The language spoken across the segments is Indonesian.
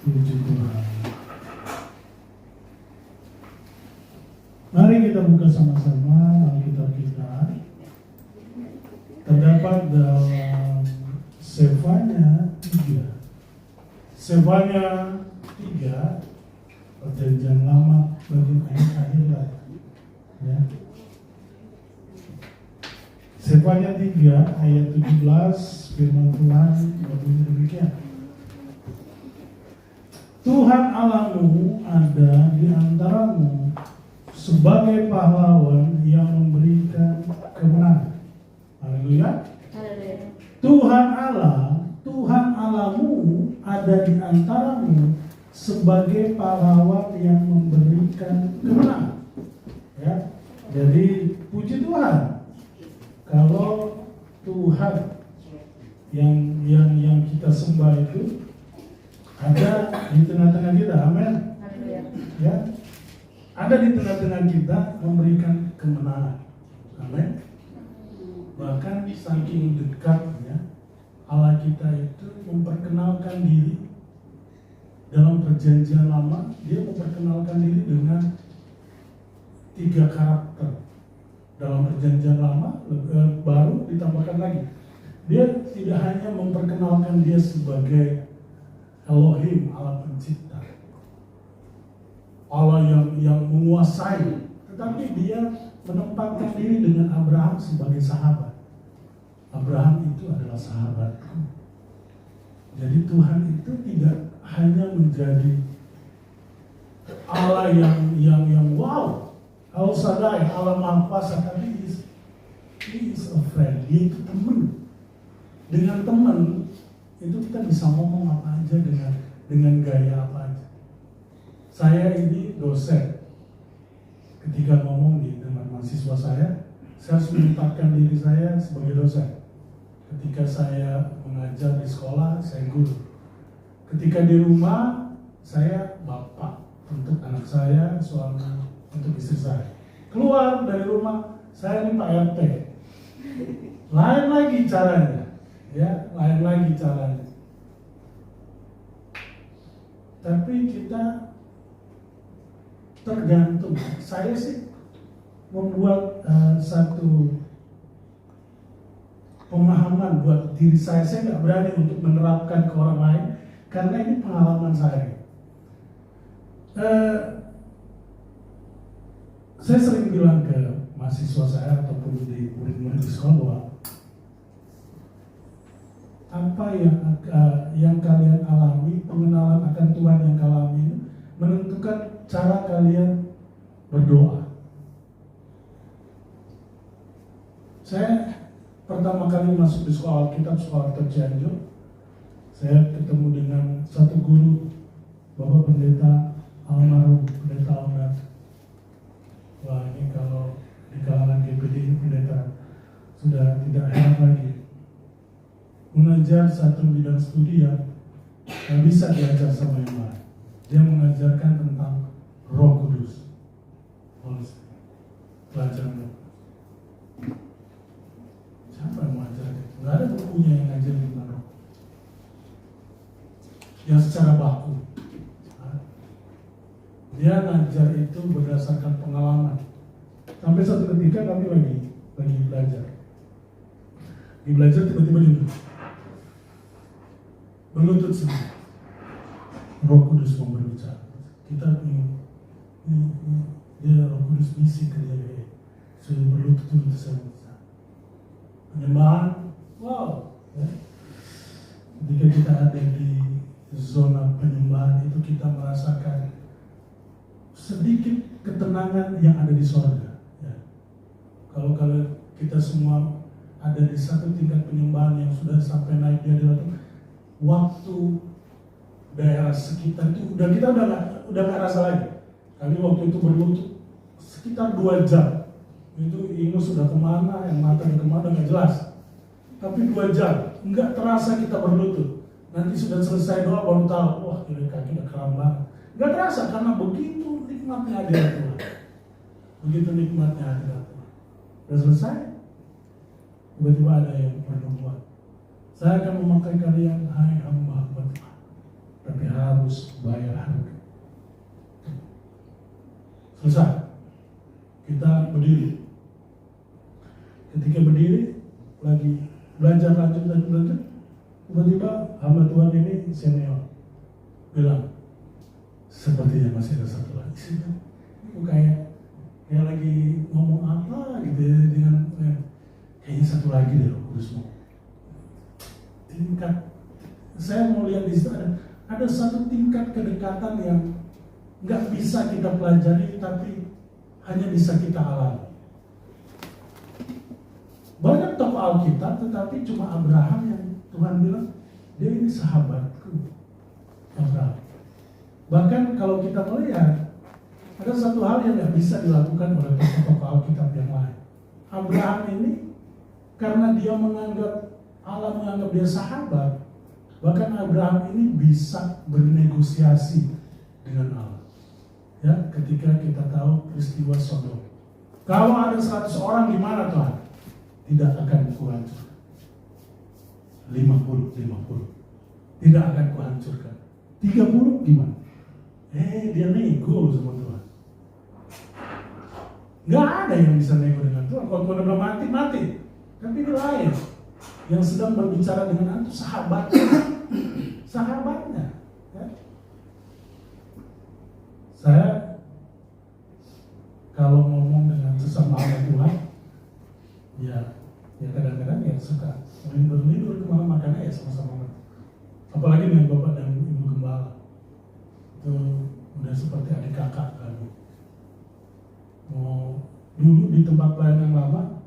Puji Tuhan. Mari kita buka sama-sama Alkitab kita. Terdapat dalam Sefanya 3. Sefanya 3, Perjanjian Lama bagian akhir lagi. Ya. Sefanya 3 ayat 17 firman Tuhan berbunyi demikian. Tuhan Allahmu ada di antaramu sebagai pahlawan yang memberikan kemenangan. Haleluya. Tuhan Allahmu ada di antaramu sebagai pahlawan yang memberikan kemenangan. Ya. Jadi puji Tuhan. Kalau Tuhan yang kita sembah itu ada di tengah-tengah kita, amin. Ya, ada di tengah-tengah kita memberikan kemenangan, amin. Bahkan saking dekatnya Allah kita itu memperkenalkan diri dalam perjanjian lama. Dia memperkenalkan diri dengan 3 karakter. Dalam perjanjian lama baru ditambahkan lagi. Dia tidak hanya memperkenalkan dia sebagai Elohim, Allah pencipta, Allah yang menguasai, tetapi dia menempatkan diri dengan Abraham sebagai sahabat. Abraham itu adalah sahabatku. Jadi Tuhan itu tidak hanya menjadi Allah yang wow, El Shaddai, Allah Maha Kuasa, tapi he is a friend. Dia itu teman. Dengan teman itu kita bisa ngomong apa aja dengan gaya apa aja. Saya ini dosen. Ketika ngomong dengan mahasiswa saya harus menempatkan diri saya sebagai dosen. Ketika saya mengajar di sekolah, saya guru. Ketika di rumah, saya bapak untuk anak saya, suami untuk istri saya. Keluar dari rumah, saya ini Pak RT. Lain lagi caranya. Ya, lain lagi caranya. Tapi kita tergantung. Saya sih membuat satu pemahaman buat diri saya. Saya nggak berani untuk menerapkan ke orang lain karena ini pengalaman saya. Saya sering bilang ke mahasiswa saya ataupun di murid-murid di sekolah bahwa apa yang kalian alami, pengenalan akan Tuhan yang kalian alami menentukan cara kalian berdoa. Saya pertama kali masuk di sekolah Alkitab Cianjur, saya ketemu dengan satu guru, Bapak Pendeta almarhum Pendeta Almer. Wah, ini kalau di kalangan GPD ini pendeta sudah tidak heran lagi. Mengajar satu bidang studi yang bisa diajar sama yang lain. Dia mengajarkan tentang Roh Kudus. Pelajaran. Siapa yang mengajar? Nggak ada bukunya yang ngajarin tentang Roh. Yang secara baku. Dia ngajar itu berdasarkan pengalaman. Sampai satu ketika kami lagi belajar. Di belajar tiba-tiba dia berlutut sendiri. Roh Kudus mau berbicara. Kita ini dia Roh Kudus bisik ke dia. Sudah berlutut sama. Penyembahan, wow. Ya. Ketika kita ada di zona penyembahan itu kita merasakan sedikit ketenangan yang ada di sorga. Ya. Kalau kita semua ada di satu tingkat penyembahan yang sudah sampai naik di hadirat, waktu daerah sekitar itu kita udah nggak rasa lagi. Kami waktu itu berlutut sekitar 2 jam. Itu ingus sudah kemana, yang mata yang kemana nggak jelas. Tapi 2 jam nggak terasa kita berlutut. Nanti sudah selesai doa baru tahu, wah kiri kaki udah kram banget. Nggak terasa karena begitu nikmatnya hadirat Tuhan. Begitu nikmatnya hadirat Tuhan. Udah selesai, tiba-tiba ada yang bernubuat. Saya akan memakai kalian, hai hamba Tuhan. Tapi harus bayar harga. Selesai. Kita berdiri. Ketika berdiri, lagi belajar lanjut. Tiba-tiba hamba Tuhan ini senior bilang, sepertinya masih ada satu lagi sih. Kayak lagi ngomong apa gitu ya, dengan kayaknya satu lagi deh Roh Kudus mau. Tingkat, saya mau lihat di situ ada satu tingkat kedekatan yang nggak bisa kita pelajari, tapi hanya bisa kita alami. Banyak tokoh Alkitab, tetapi cuma Abraham yang Tuhan bilang, dia ini sahabatku, Abraham. Bahkan kalau kita melihat, ada satu hal yang nggak bisa dilakukan oleh tokoh-tokoh Alkitab yang lain. Abraham ini, karena dia Allah menganggap dia sahabat, bahkan Abraham ini bisa bernegosiasi dengan Allah. Ya, ketika kita tahu peristiwa Sodom. Kalau ada 100 orang di mana Tuhan? Tidak akan kuhancurkan. 50. Tidak akan kuhancurkan. 30 gimana? Dia nego sama Tuhan. Nggak ada yang bisa nego dengan Tuhan. Kalau Tuhan udah mati. Tapi ini lain. Yang sedang berbicara dengan itu sahabatnya. Ya. Saya kalau ngomong dengan sesama anak Tuhan, ya kadang-kadang ya suka berlindur kemana makannya ya sama-sama. Apalagi dengan Bapak dan Ibu Gembala, itu udah seperti adik kakak kami. Mau dulu di tempat lain yang lama,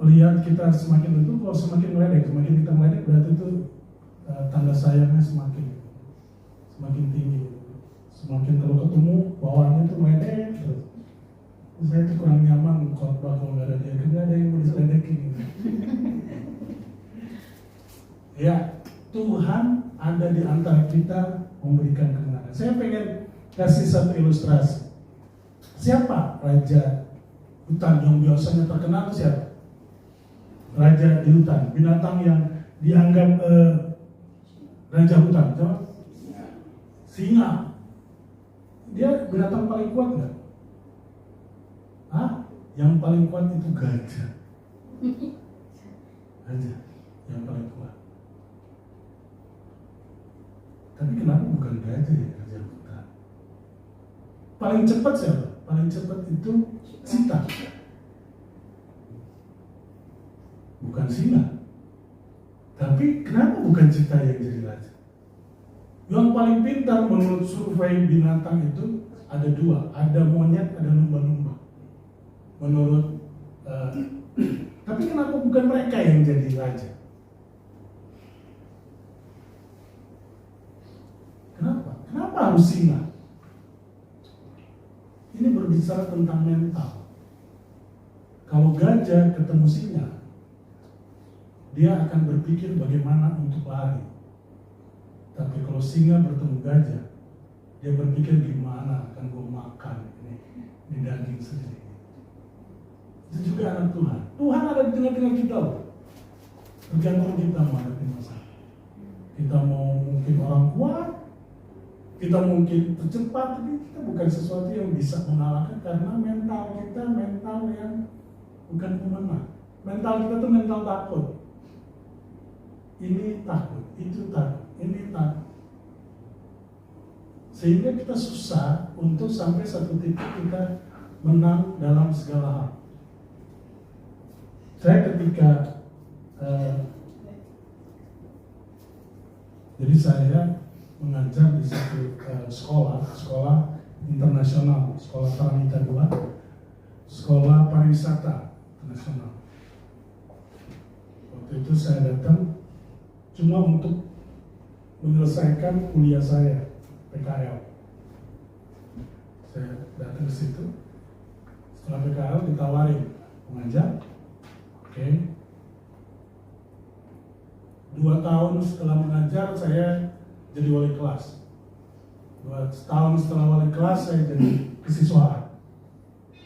lihat kita semakin itu, kalau semakin kita meledek berarti itu tanda sayangnya semakin tinggi. Semakin kalau ketemu bawaannya itu meledek terus. Saya tuh kurang nyaman khotbah kalau nggak ada dia, nggak ada yang mau diseledekin. Ya, Tuhan ada di antara kita memberikan kemenangan. Saya pengen kasih satu ilustrasi. Siapa raja hutan yang biasanya terkenal itu siapa? Raja di hutan, binatang yang dianggap raja hutan, coba? Singa. Dia binatang paling kuat nggak? Yang paling kuat itu gajah. Gajah yang paling kuat. Tapi kenapa bukan gajah ya, gajah hutan? Paling cepat siapa? Paling cepat itu cheetah. Bukan singa. Tapi kenapa bukan cheetah yang jadi raja? Yang paling pintar menurut survei binatang itu ada dua, ada monyet, ada lumba-lumba. Menurut, tapi kenapa bukan mereka yang jadi raja? Kenapa harus singa? Ini berbicara tentang mental. Kalau gajah ketemu singa, dia akan berpikir bagaimana untuk lari. Tapi kalau singa bertemu gajah, dia berpikir gimana akan gue makan ini daging sendiri. Itu juga anak Tuhan. Tuhan ada di tengah-tengah kita. Tergantung kita menghadapi masalah. Kita mau mungkin orang kuat, kita mungkin tercepat, tapi kita bukan sesuatu yang bisa mengalahkan karena mental kita mental yang bukan pemenang. Mental kita tuh mental takut. Ini takut, itu takut, ini takut. Sehingga kita susah untuk sampai satu titik kita menang dalam segala hal. Saya ketika jadi saya mengajar di satu sekolah internasional, sekolah Paramita 2, sekolah pariwisata internasional. Waktu itu saya datang cuma untuk menyelesaikan kuliah saya, PKL. Saya datang ke situ, setelah PKL ditawarin mengajar. Oke. 2 tahun setelah mengajar saya jadi wali kelas. 2 tahun setelah wali kelas saya jadi kesiswaan,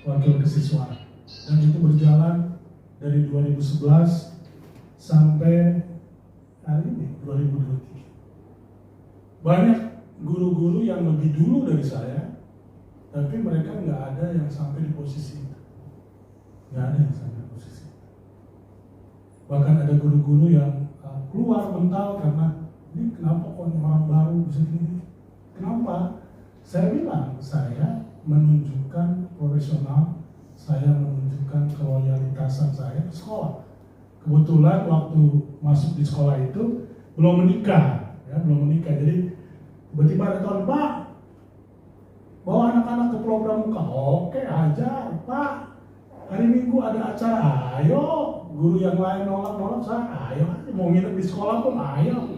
wakil kesiswaan. Dan itu berjalan dari 2011 sampai hari ini 2023. Banyak guru-guru yang lebih dulu dari saya, tapi mereka nggak ada yang sampai di posisi itu. Nggak ada yang sampai di posisi itu. Bahkan ada guru-guru yang keluar mental karena ini kenapa kok orang baru bisa gini? Kenapa? Saya bilang saya menunjukkan profesional, saya menunjukkan keloyalitasan saya ke sekolah. Kebetulan waktu masuk di sekolah itu belum menikah, jadi tiba-tiba ada tahun, Pak, bawa anak-anak ke Pulau Pramuka. Oke, ajar, Pak. Hari Minggu ada acara, ayo. Guru yang lain nolak, saya ayo. Mau nginep di sekolah pun ayo.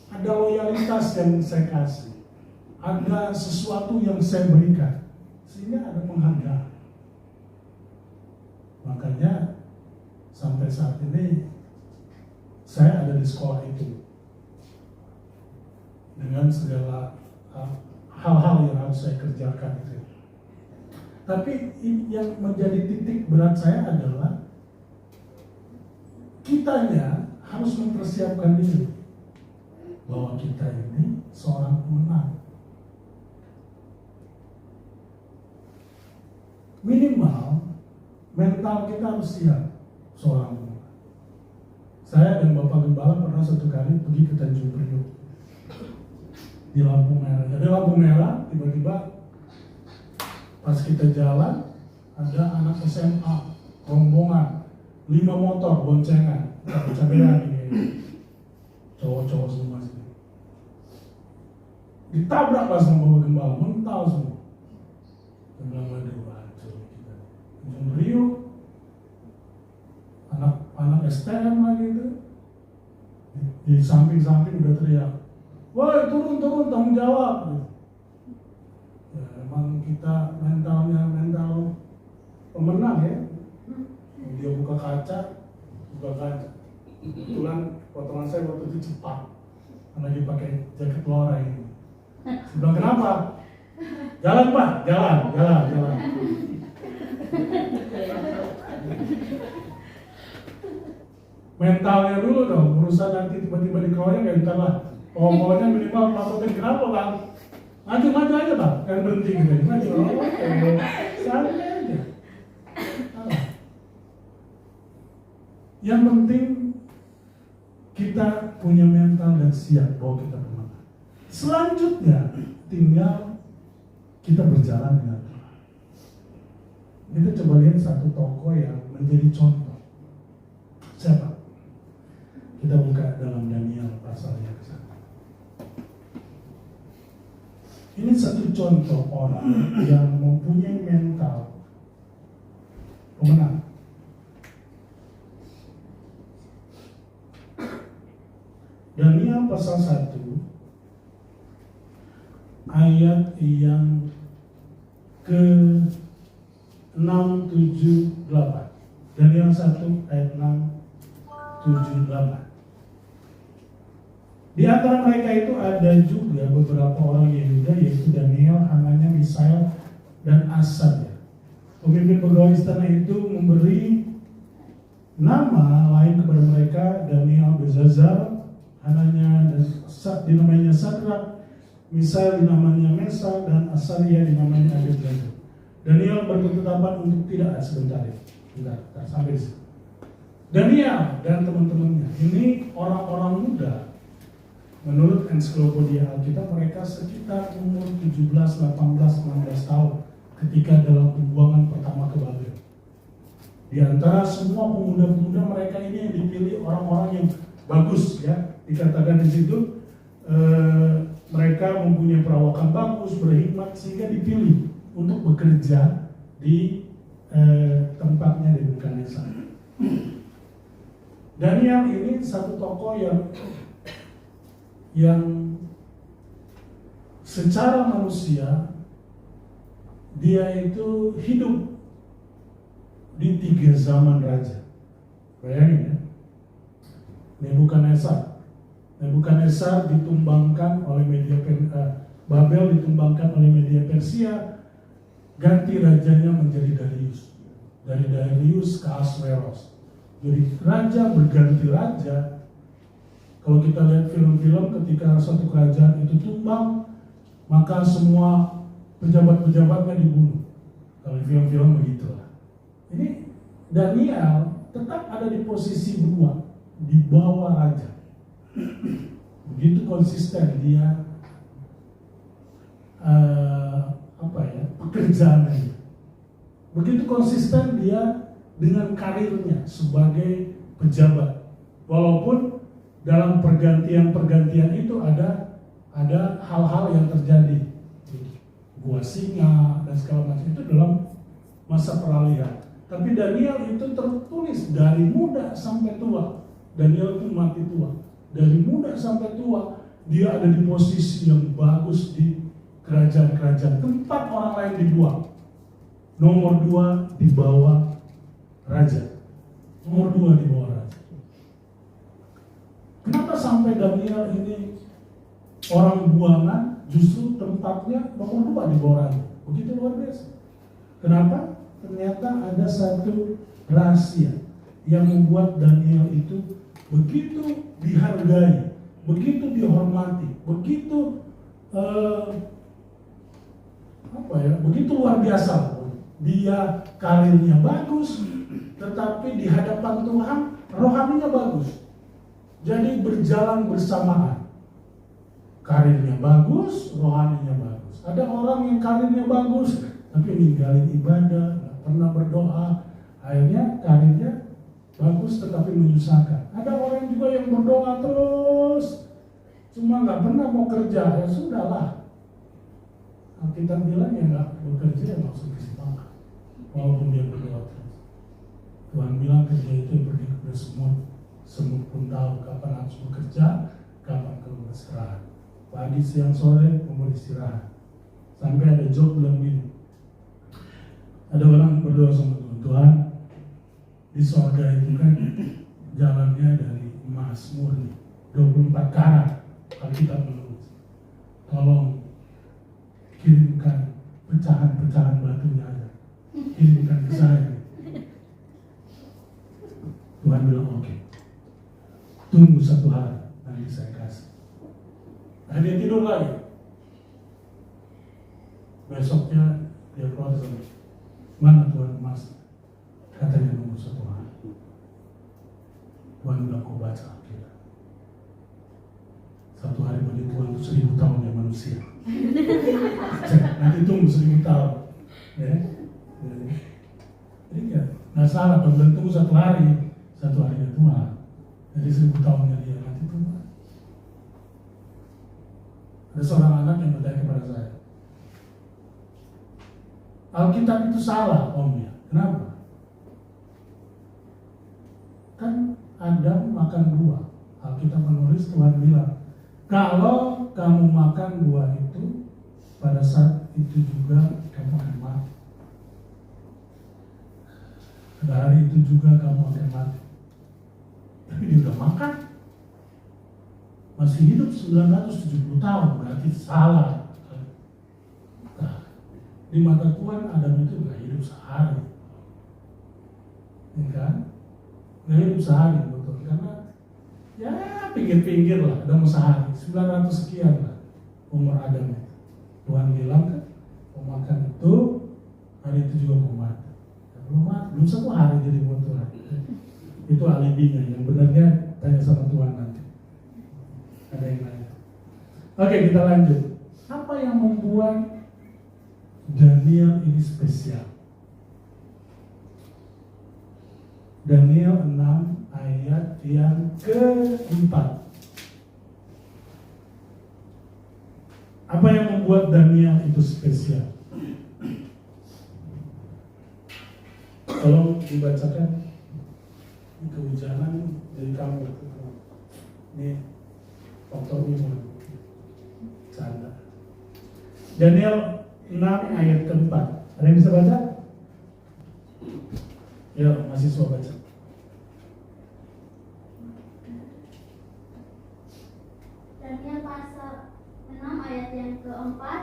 Ada loyalitas yang saya kasih, ada sesuatu yang saya berikan, sehingga ada penghargaan. Makanya sampai saat ini saya ada di sekolah itu dengan segala hal-hal yang harus saya kerjakan itu. Tapi yang menjadi titik berat saya adalah kitanya harus mempersiapkan diri bahwa kita ini seorang pemenang. Minimal mental kita harus siap seorang pemenang. Saya dan Bapak Gembala pernah satu kali pergi ke Tanjung Priok di lampu merah. Jadi lampu merah tiba-tiba pas kita jalan ada anak SMA rombongan 5 motor boncengan cabean ini cowok-cowok semua sih. Ditabrak pas sama Bapak Gembala, mental semua. Dia bilang, waduh, hancur kita. Tanjung Priok, anak STM lagi itu. Di samping-samping udah teriak, woi turun tanggung jawab. Ya emang kita mental pemenang ya. Dia buka kaca. Kebetulan potongan saya waktu itu cepat, lagi pakai jaket loreng ini. Saya bilang, kenapa? Jalan Pak, jalan. Mentalnya dulu dong, urusan nanti tiba-tiba dikeroyok ya entar lah. Pokoknya minimal patokin, kenapa Bang? Maju aja Bang, yang berhenti gitu. Maju, oke, santai aja. Yang penting kita punya mental dan siap bahwa kita pemenang. Selanjutnya tinggal kita berjalan dengan Tuhan. Kita coba lihat satu tokoh yang menjadi contoh. Siapa? Kita buka dalam Daniel pasal yang ke-1. Ini satu contoh orang yang mempunyai mental pemenang. Daniel pasal 1 ayat yang ke-6, 7, 8. Daniel 1 ayat 6, 7, 8. Di antara mereka itu ada juga beberapa orang Yehuda, yaitu Daniel, Hananya, Misael, dan Asaria. Pemimpin pegawai istana itu memberi nama lain kepada mereka. Daniel Bezazar, Hananya dinamanya Sadrak, Misael dinamanya Mesa, dan Asaria dinamanya Abednego. Daniel berketetapan untuk tidak sebentar sampai di sini. Daniel dan teman-temannya ini orang-orang muda. Menurut ensiklopedia Alkitab, mereka sekitar umur 17, 18, 19 tahun ketika dalam pembuangan pertama ke Babel. Di antara semua pemuda-pemuda mereka ini yang dipilih orang-orang yang bagus ya. Dikatakan di situ mereka mempunyai perawakan bagus, berhikmat, sehingga dipilih untuk bekerja di tempatnya di Nebukadnezar. Daniel ini satu tokoh yang secara manusia dia itu hidup di 3 zaman raja. Bayangin ya, Nebukadnezar ditumbangkan oleh Babel ditumbangkan oleh media Persia, ganti rajanya menjadi Darius. Dari Darius ke Ahasveros. Jadi raja berganti raja, Kalau kita lihat film-film ketika satu kerajaan itu tumbang, maka semua pejabat-pejabatnya dibunuh. Kalau di film-film begitulah. Ini Daniel tetap ada di posisi berdua, di bawah raja. Begitu konsisten dia pekerjaannya. Begitu konsisten dia dengan karirnya sebagai pejabat. Walaupun dalam pergantian itu ada hal-hal yang terjadi. Gua singa dan segala macam itu dalam masa peralihan. Tapi Daniel itu tertulis dari muda sampai tua. Daniel itu mati tua. Dari muda sampai tua dia ada di posisi yang bagus di kerajaan-kerajaan. Tempat orang lain dibuang. Nomor 2 di bawah raja. Nomor 2 di bawah raja. Kenapa sampai Daniel ini orang buangan, justru tempatnya nomor 2 di bawah raja? Begitu luar biasa. Kenapa? Ternyata ada satu rahasia yang membuat Daniel itu begitu dihargai, begitu dihormati, begitu begitu luar biasa. Dia karirnya bagus, tetapi di hadapan Tuhan rohaninya bagus. Jadi berjalan bersamaan. Karirnya bagus, rohaninya bagus. Ada orang yang karirnya bagus, tapi ninggalin ibadah, nggak pernah berdoa. Akhirnya karirnya bagus tetapi menyusahkan. Ada orang juga yang berdoa terus, cuma nggak pernah mau kerja. Ya sudahlah. Kita bilang ya nggak bekerja ya nggak usah kasih makan. Walaupun dia berdoa terus. Tuhan bilang kerja itu seperti bersemut. Semut pun tahu kapan harus bekerja, kapan perlu beristirahat. Pagi, siang, sore mau beristirahat. Sampai ada Job bilang gini. Ada orang berdoa sama Tuhan. Tuhan, di sorga itu kan jalannya dari emas murni 24 karat. Alkitab menulis. Tolong kirimkan pecahan-pecahan batunya aja. Kirimkan ke saya. Tuhan bilang oke. Tunggu 1 hari, nanti saya kasih. Nah dia tidur lagi. Besoknya dia keluar sama, mana Tuhan emas? Katanya nunggu 1 hari. Tuhan bilang kau baca Alkitab. 1 hari bagi Tuhan itu 1000 tahun ya manusia. Nanti tunggu 1000 tahun. Ya. Jadi ya, nggak salah kalau tunggu 1 hari, 1 harinya Tuhan. Jadi 1000 tahunnya dia nanti Tuhan. Ada seorang anak yang bertanya kepada saya, Alkitab itu salah omnya. Kenapa? Kan Adam makan buah. Alkitab menulis Tuhan bilang, kalau kamu makan buah itu, pada saat itu juga kamu akan mati. Pada hari itu juga kamu akan mati. Tapi dia udah makan. Masih hidup 970 tahun, berarti salah. Nah, di mata Tuhan Adam itu gak hidup sehari. Ya kan? Gak hidup sehari, betul. Karena ya pinggir-pinggir lah, ada sehari, 900 sekian lah umur Adam itu. Tuhan bilang kan, pemakan itu hari itu juga mau mati. Ya, belum 1 hari jadi buat Tuhan. Itu alibinya, yang benarnya tanya sama Tuhan nanti. Ada yang nanya. Oke, kita lanjut. Apa yang membuat Daniel ini spesial? Daniel 6 ayat yang keempat. Apa yang membuat Daniel itu spesial? Tolong dibacakan. Ini kehujanan dari kamu. Ini faktor umum. Canda. Daniel 6 ayat keempat. Ada yang bisa baca? Ya, mahasiswa baca. Daniel pasal 6 ayat yang keempat.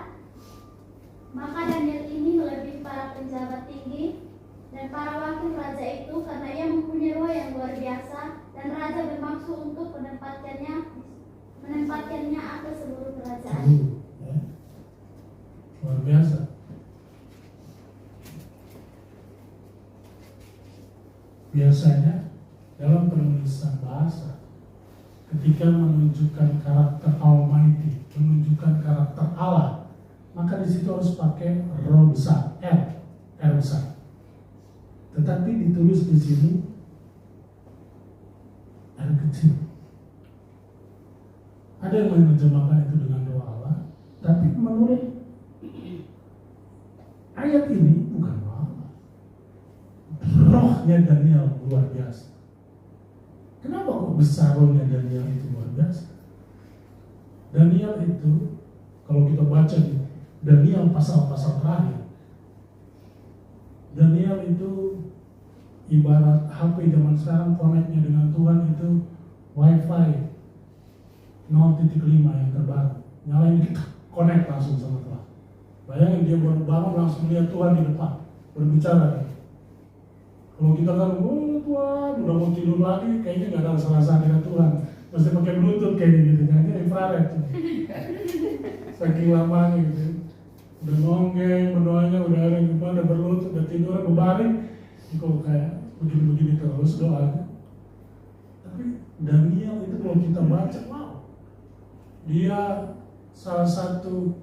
Maka Daniel ini melebihi para pejabat tinggi Dan para wakil raja itu karena ia mempunyai roh yang luar biasa, dan raja bermaksud untuk menempatkannya atas seluruh kerajaan. Ya. Luar biasa. Biasanya dalam penulisan bahasa, ketika menunjukkan karakter Almighty, menunjukkan karakter Allah, maka di situ harus pakai roh besar, R besar. Tetapi ditulis di sini R kecil. Ada yang menerjemahkan itu dengan roh Allah, tapi menurut ayat ini bukan roh Allah. Rohnya Daniel luar biasa. Kenapa kok besar rohnya Daniel itu luar biasa? Daniel itu, kalau kita baca di Daniel pasal-pasal terakhir, Daniel itu ibarat HP zaman sekarang, connect-nya dengan Tuhan itu Wi-Fi 0.5 yang terbaru. Nyalain dikit, connect langsung sama Tuhan. Bayangin dia baru bangun langsung lihat Tuhan di depan, berbicara. Kalau kita kan, oh Tuhan, udah mau tidur lagi, kayaknya nggak ada salah dengan Tuhan. Mesti pakai Bluetooth kayaknya gitu, jangan infrared. Saking lamanya gitu. Udah nonggeng, berdoanya, udah ada yang gimana, udah berlutut, udah tidur, berbaring. Kok kayak begini-begini terus doanya. Tapi Daniel itu kalau kita baca, wow. Dia salah satu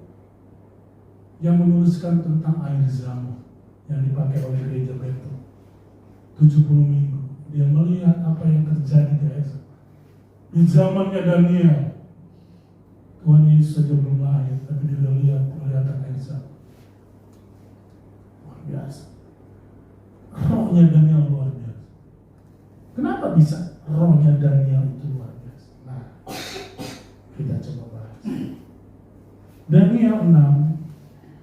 yang menuliskan tentang air zamam yang dipakai oleh gereja Betel. 70 minggu dia melihat apa yang terjadi di air zamam. Di zamannya Daniel, Tuhan Yesus saja belum lahir, tapi dia lihat kelihatan air zamam. Luar biasa. Rohnya Daniel luar biasa. Kenapa bisa rohnya Daniel itu luar biasa? Nah, kita coba bahas. Daniel 6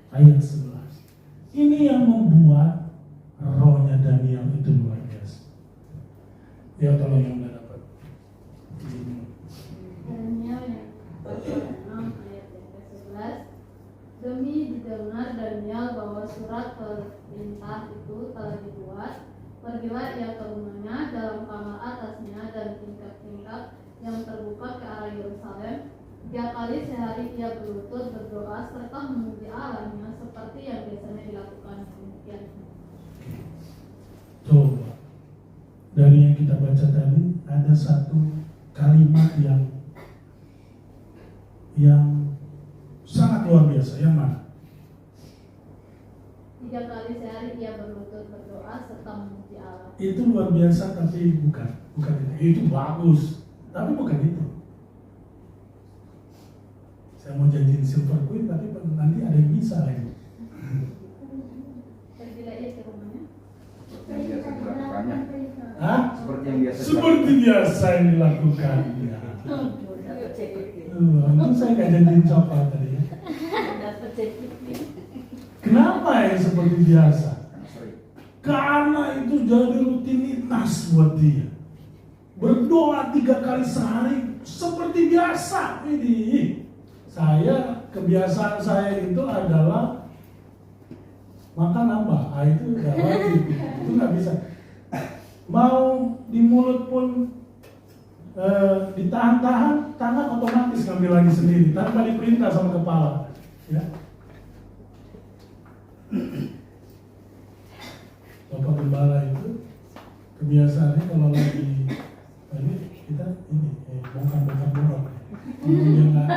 ayat 11. Ini yang membuat rohnya Daniel itu luar biasa. Ya, tolong yang udah dapat. Daniel yang pasal 6 ayat yang ke-11. Demi didengar Daniel bahwa surat perintah itu telah dibuat, pergilah ia ke rumahnya dalam kamar atasnya dan tingkap-tingkap yang terbuka ke arah Yerusalem. 3 kali sehari ia berlutut berdoa serta memuji Allahnya seperti yang biasanya dilakukan. Demikian. Coba dari yang kita baca tadi ada satu kalimat yang sangat luar biasa. Yang mana? 3 kali sehari ia berlutut berdoa serta memuji Allah. Itu luar biasa, tapi bukan itu. Itu bagus, tapi bukan itu. Saya mau janjiin silver queen, tapi nanti ada yang bisa lagi. Pergilah ia ke rumahnya. Yang biasa dilakukannya. Hah? Seperti yang biasa Seperti biasa yang dilakukan. Ya. Untung saya nggak janjiin coklat tadi ya. Kenapa ya seperti biasa? Karena itu jadi rutinitas buat dia. Berdoa 3 kali sehari seperti biasa. Ini kebiasaan saya itu adalah makan nambah. Itu udah wajib. Itu nggak bisa. Mau di mulut pun ditahan-tahan, tangan otomatis ngambil lagi sendiri tanpa diperintah sama kepala. Ya. Bapak Gembala itu kebiasaannya kalau lagi ini kita bongkar-bongkar dia nggak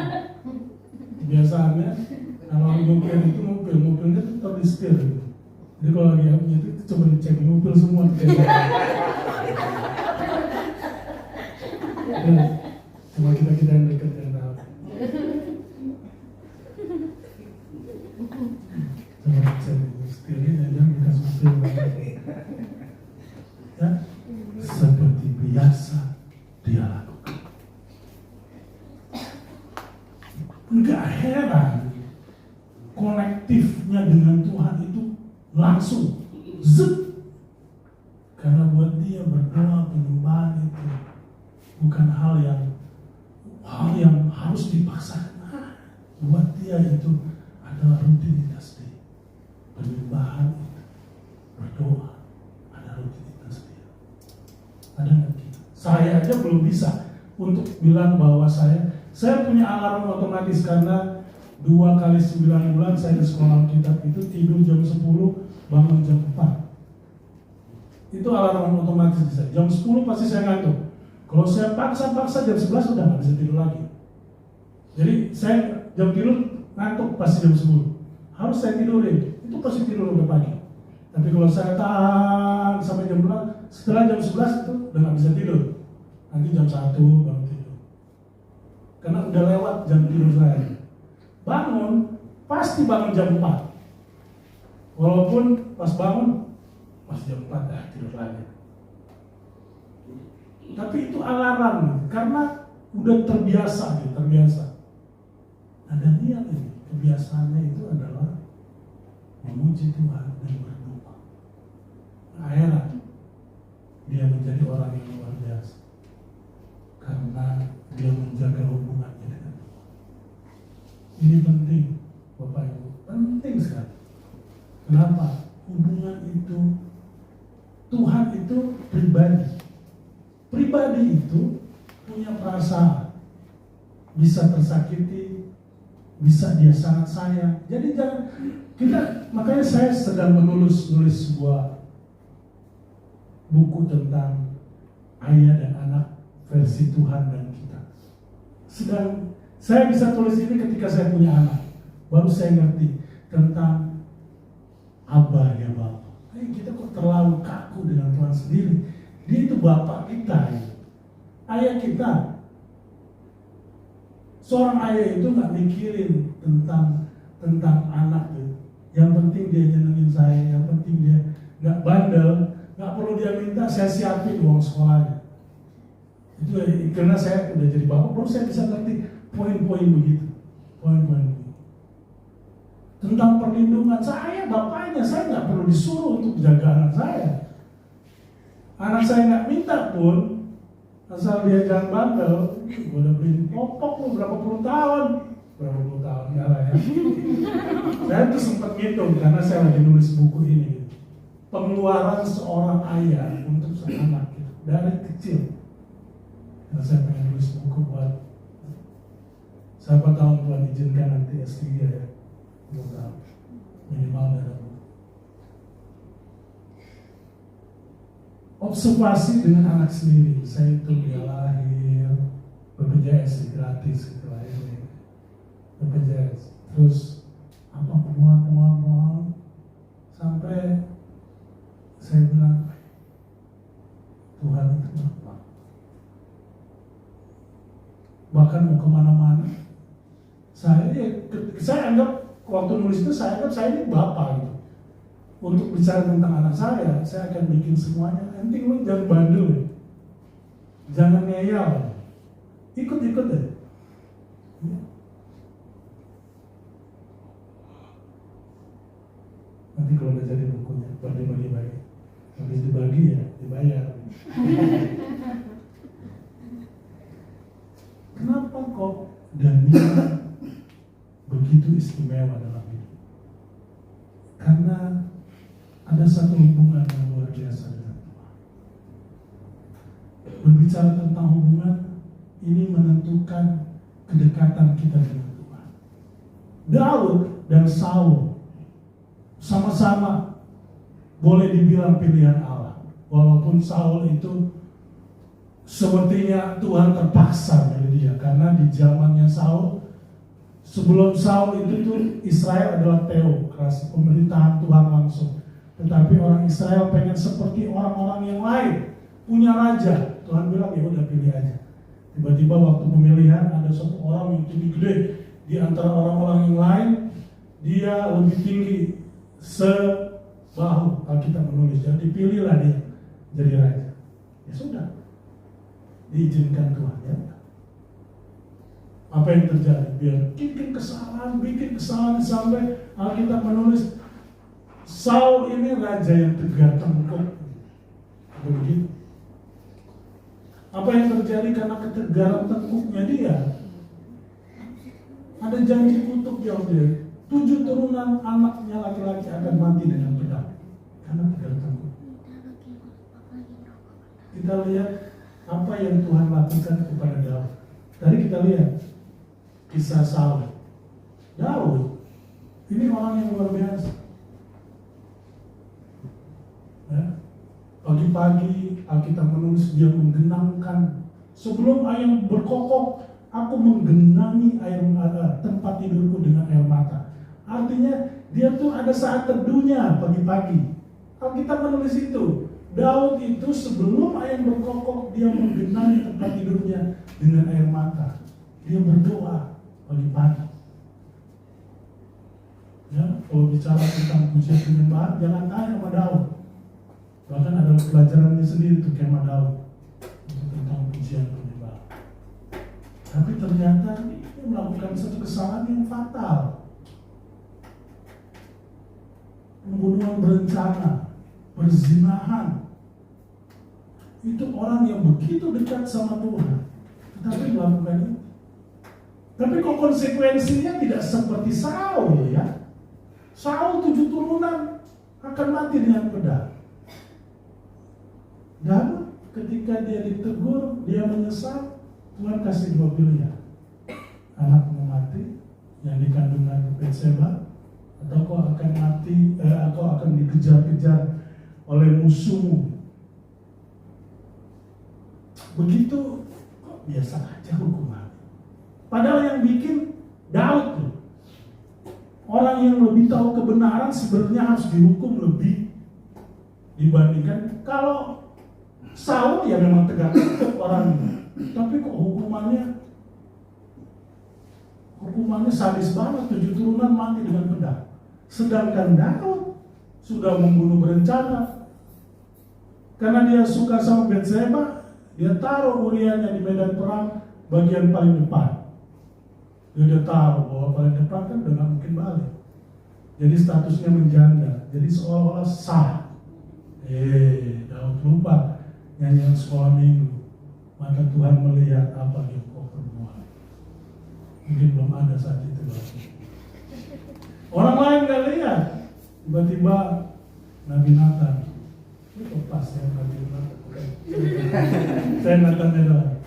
kebiasaannya kalau mobil itu mobilnya itu terdisetir gitu. Jadi kalau lagi itu coba dicek mobil semua cuma kita yang dekat yang tahu. Coba cek setirnya dan dikasih setir ya, seperti biasa dia lakukan. Enggak heran kolektifnya dengan Tuhan itu langsung zep, karena buat dia berdoa penyembahan itu bukan hal yang harus dipaksakan. Buat dia itu adalah rutinitas dia. Penyembahan itu, berdoa, saya aja belum bisa untuk bilang bahwa saya punya alarm otomatis karena 2 kali 9 bulan saya di sekolah kitab itu tidur jam 10, bangun jam 4. Itu alarm otomatis saya. Jam 10 pasti saya ngantuk. Kalau saya paksa jam 11 udah nggak bisa tidur lagi. Jadi saya jam tidur ngantuk pasti jam 10. Harus saya tidurin, itu pasti tidur udah pagi. Tapi kalau saya tahan sampai jam 12, setelah jam 11 itu udah nggak bisa tidur. Nanti jam 1 baru tidur. Karena udah lewat jam tidur saya. Bangun, pasti bangun jam 4. Walaupun pas bangun, pas jam 4 tidur lagi. Tapi itu alarm, karena udah terbiasa gitu, terbiasa. Nah, dan lihat ini, kebiasaannya itu adalah memuji Tuhan dan berdoa. Nah, heran, dia menjadi orang yang luar biasa karena dia menjaga hubungannya dengan Tuhan. Ini penting, Bapak Ibu, penting sekali. Kenapa? Hubungan itu, Tuhan itu pribadi. Pribadi itu punya perasaan, bisa tersakiti, bisa dia sangat sayang. Jadi jangan makanya saya sedang menulis sebuah buku tentang ayah dan anak versi Tuhan dan kita. Saya bisa tulis ini ketika saya punya anak, baru saya ngerti tentang Abah ya Bapak. Kita kok terlalu kaku dengan Tuhan sendiri. Dia itu Bapak kita, ya. Ayah kita. Seorang ayah itu nggak mikirin tentang anak gitu. Yang penting dia nyenengin saya, yang penting dia nggak bandel, nggak perlu dia minta saya siapin uang sekolahnya. Itu karena saya udah jadi bapak, baru saya bisa ngerti poin-poin begitu, poin-poin begitu. Tentang perlindungan saya, bapaknya, saya nggak perlu disuruh untuk jaga anak saya. Anak saya nggak minta pun, asal dia jangan bandel, gue udah beliin popok lu berapa puluh tahun enggak lah ya. Saya tuh sempat ngitung karena saya lagi nulis buku ini. Pengeluaran seorang ayah untuk seanak gitu, dari kecil. Karena saya pengen nulis buku buat siapa tahu Tuhan izinkan nanti S3 ya, minimal dalam observasi dengan anak sendiri. Saya itu dia lahir BPJS gratis gitu lahirnya, BPJS, terus apa penguat sampai saya bilang Tuhan itu apa? Bahkan mau kemana-mana, saya anggap waktu nulis itu saya anggap saya ini bapak gitu. Untuk bicara tentang anak saya akan bikin semuanya. Nanti lu jangan bandel, ya. Jangan ngeyel, ikut deh. Ya. Nanti kalau udah jadi bukunya, bagi. Habis dibagi ya, dibayar. Kenapa kok Daniel begitu istimewa dalam hidup? Karena ada satu hubungan yang luar biasa dengan Tuhan. Berbicara tentang hubungan, ini menentukan kedekatan kita dengan Tuhan. Daud dan Saul sama-sama boleh dibilang pilihan Allah. Walaupun Saul itu sepertinya Tuhan terpaksa dari dia, karena di zamannya Saul, sebelum Saul itu tuh Israel adalah teokrasi, pemerintahan Tuhan langsung. Tetapi orang Israel pengen seperti orang-orang yang lain, punya raja. Tuhan bilang ya udah pilih aja. Tiba-tiba waktu pemilihan ada satu orang yang tinggi gede di antara orang-orang yang lain, dia lebih tinggi sebahu, Alkitab menulis. Jadi dipilihlah dia jadi raja. Ya sudah, diizinkan Tuhan ya. Apa yang terjadi? Biar bikin kesalahan sampai Alkitab menulis Saul ini raja yang tegar tengkuk. Begitu. Apa yang terjadi karena ketegaran tengkuknya dia? Ada janji kutuk yang dia. 7 turunan anaknya laki-laki akan mati dengan pedang karena tegar tengkuk. Kita lihat apa yang Tuhan lakukan kepada Daud. Tadi kita lihat kisah Saul. Daud ini orang yang luar biasa. Ya. Pagi-pagi Alkitab menulis dia menggenangkan, sebelum ayam berkokok, aku menggenangi air tempat tidurku dengan air mata. Artinya dia tuh ada saat teduhnya pagi-pagi. Alkitab menulis itu. Daud itu sebelum ayam berkokok dia menggenangi tempat tidurnya dengan air mata. Dia berdoa pagi-pagi. Ya, kalau bicara tentang pujian penyembahan, jangan tanya sama Daud. Bahkan ada pelajarannya sendiri tuh kemah Daud tentang pujian penyembahan. Tapi ternyata dia melakukan satu kesalahan yang fatal. Pembunuhan berencana, perzinahan. Itu orang yang begitu dekat sama Tuhan, tetapi melakukan itu. Tapi kok konsekuensinya tidak seperti Saul ya? Saul 7 turunan akan mati dengan pedang. Dan ketika dia ditegur, dia menyesal, Tuhan kasih 2 pilihan. Anakmu mati yang dikandungan Betseba, atau kau akan mati, kau akan dikejar-kejar oleh musuhmu. Begitu kok biasa aja hukuman. Padahal yang bikin Daud tuh. Orang yang lebih tahu kebenaran sebenarnya harus dihukum lebih dibandingkan kalau Saul ya memang tegak-tegak orangnya. Tapi kok hukumannya sadis banget, 7 turunan mati dengan pedang. Sedangkan Daud sudah membunuh berencana. Karena dia suka sama Betseba, dia taruh Uriahnya di medan perang bagian paling depan. Dia tahu bahwa paling depan kan udah gak mungkin balik. Jadi statusnya menjanda. Jadi seolah-olah sah. Daud lupa nyanyian sekolah minggu. Maka Tuhan melihat apa yang kau perbuat. Mungkin belum ada saat itu lagi. Orang lain gak lihat. Tiba-tiba Nabi Nathan. Itu pas ya Nabi Nathan. Saya Nathan doang.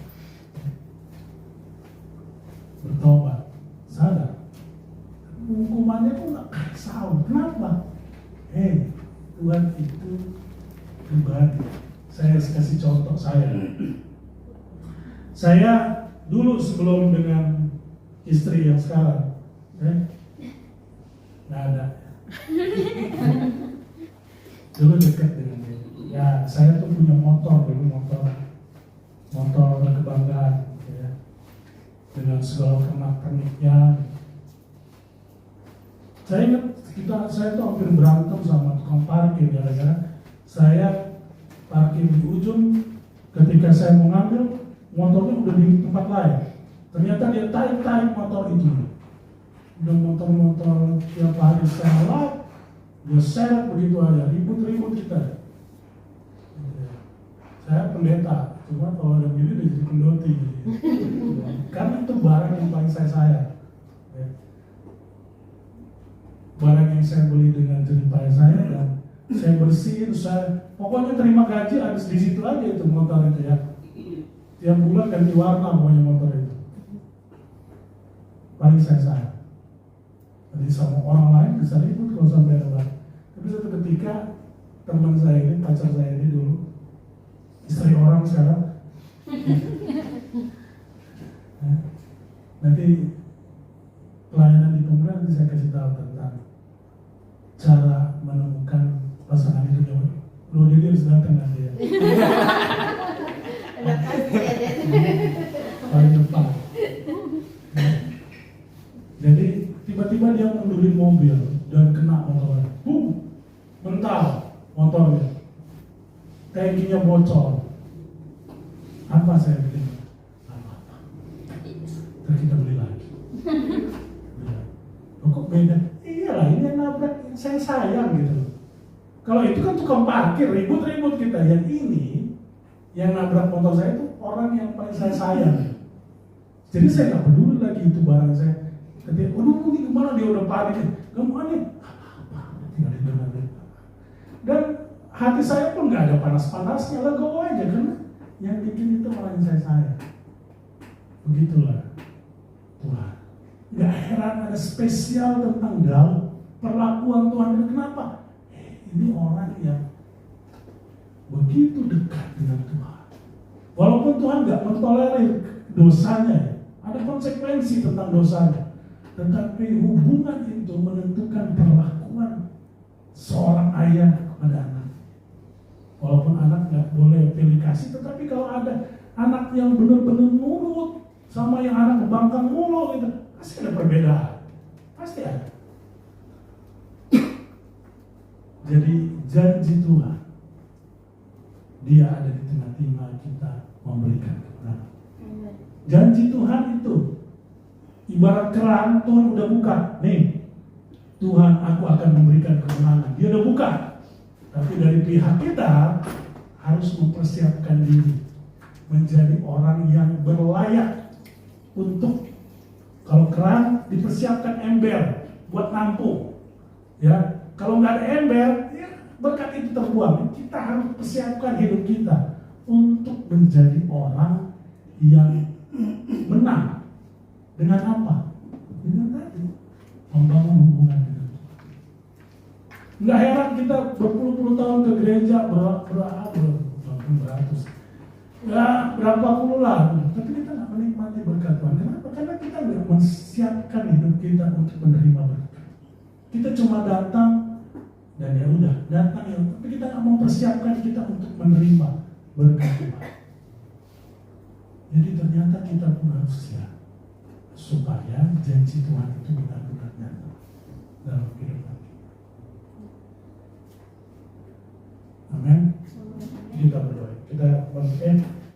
Bertobat, sadar. Hukumannya kok gak kayak Saul. Kenapa? Tuhan itu pribadi. Saya kasih contoh saya dulu sebelum dengan istri yang sekarang, nggak ada. Dulu dekat dengan dia. Ya, saya tuh punya motor kebanggaan, ya, dengan segala pernak-perniknya. Saya ingat saya tuh hampir berantem sama tukang parkir gara-gara saya parkir di ujung. Ketika saya mau ngambil, motornya udah di tempat lain. Ternyata dia tarik motor itu. Udah motor tiap hari saya lap, dia seret begitu aja, ribut kita. Saya pendeta, cuma kalau ada gini udah jadi pendoti. Karena itu barang yang paling saya sayang. Barang yang saya beli dengan jerih payah saya dan saya bersihin, pokoknya terima gaji harus di situ aja itu motor itu ya. Tiap bulan ganti warna pokoknya motor itu. Paling saya sayang. Jadi sama orang lain bisa ribut kalau sampai ada. Tapi suatu ketika teman saya ini, pacar saya ini dulu, istri orang sekarang, nanti pelayanan di Pemuda nanti saya kasih tahu tentang cara menemukan pasangan itu. Loh, dia harus datang nanti ya. Paling depan. Jadi tiba-tiba dia mundurin mobil dan kena motornya. Mental motornya. Tankinya bocor. Apa saya bikin? Apa? Terus kita beli lagi. Kok beda? Iyalah, ini yang nabrak saya sayang gitu. Kalau itu kan tukang parkir, ribut-ribut kita. Yang ini, yang nabrak motor saya itu orang yang paling saya sayang. Jadi saya nggak peduli lagi itu barang saya. Ketika, ini gimana dia udah panik? Gimana nih? Apa? Tinggal dengar. Dan hati saya pun nggak ada panas-panasnya, legowo aja karena Yang bikin itu orang yang saya sayang. Begitulah Tuhan. Gak heran ada spesial tentang Daud. Perlakuan Tuhan. Kenapa? Ini orang yang begitu dekat dengan Tuhan. Walaupun Tuhan gak mentolerir dosanya, ada konsekuensi tentang dosanya. Tetapi hubungan itu menentukan perlakuan seorang ayah kepada anak. Walaupun anak gak boleh pilih kasih, tetapi kalau ada anak yang benar-benar nurut sama yang anak bangkang mulu gitu, pasti ada perbedaan. Pasti ada. Jadi janji Tuhan, Dia ada di tengah-tengah kita memberikan kemenangan. Janji Tuhan itu ibarat keran Tuhan udah buka. Nih, Tuhan aku akan memberikan kemenangan. Dia udah buka. Tapi dari pihak kita harus mempersiapkan diri menjadi orang yang berlayak untuk, kalau keran dipersiapkan ember buat nampung. Ya, kalau nggak ada ember, ya berkat itu terbuang. Kita harus persiapkan hidup kita untuk menjadi orang yang menang. Dengan apa? Dengan tadi membangun hubungan dengan Tuhan. Nggak heran kita berpuluh-puluh tahun ke gereja beratus, ya berapa puluh lah, tapi kita nggak menikmati berkat Tuhan. Kenapa? Karena kita nggak menyiapkan hidup kita untuk menerima berkat. Kita cuma datang dan ya udah datang ya, tapi kita nggak mempersiapkan kita untuk menerima berkat Tuhan. Jadi ternyata kita pun harus siap supaya janji Tuhan itu benar-benar nyata dalam kehidupan kita. Amin. Kita berdoa. Kita